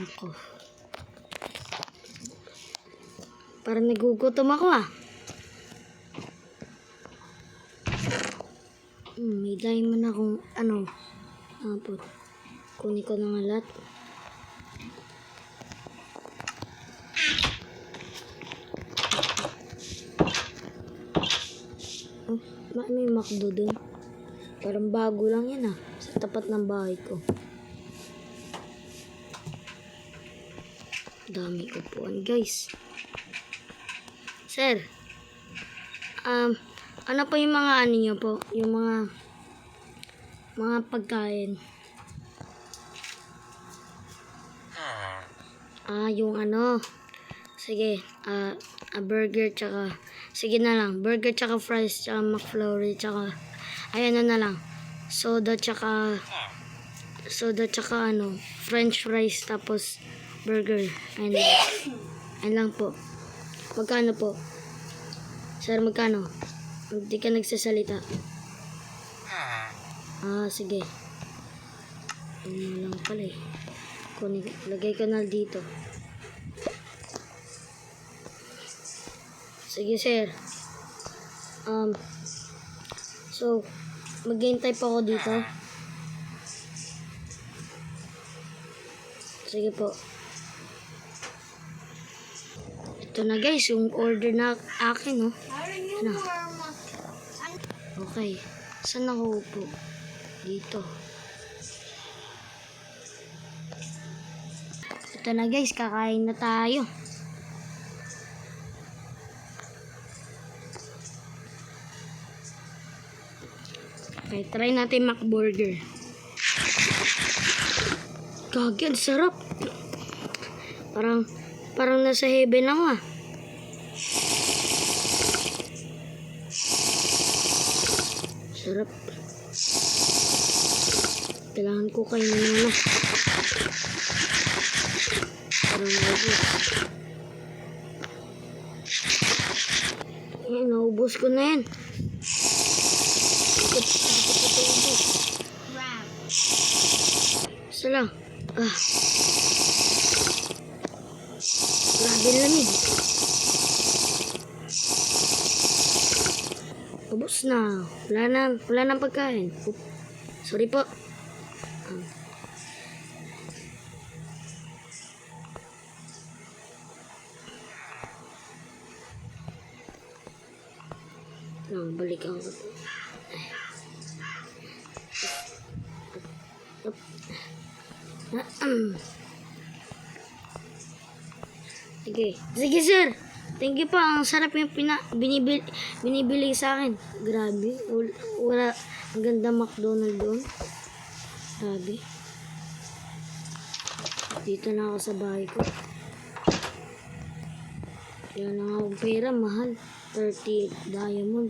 Ako. Parang nagugutom ako ah. May diamond akong apot. Kunin ko na nga lahat. May McDo dun. Parang bago lang yan ah. Sa tapat ng bahay ko. Dami upuan guys. Sir. Ano po yung mga ano nyo po? Yung mga pagkain. Yung sige, burger tsaka, sige na lang, burger tsaka fries tsaka McFlurry tsaka, ayan na lang, soda tsaka french fries tapos burger, ayun lang po. Magkano po? Sir, magkano? Hindi ka nagsasalita. Sige. Ano lang pala eh. Lagay ko na dito. Sige, sir. So, maghihintay pa ako dito. Sige po. Ito na guys, yung order na akin, oh. Ano? Okay. Saan ako upo? Dito. Ito na guys, kakain na tayo. Okay, try natin McBurger. Gagi, ang sarap. Parang nasa heaven ako ah. Sarap. Kailangan ko kainin muna. Parang naubos. Naubos ko na yan. Isa lang. Grabe lamig. Ubos na. Wala nang pagkain. Sorry po. Balikan ko. Sige sir. Thank you po. Ang sarap yung binibili sa akin. Grabe. Wala. Ang ganda McDonald's doon. Grabe. Dito na ako sa bahay ko. Yan ang pera. Mahal. 30 diamond.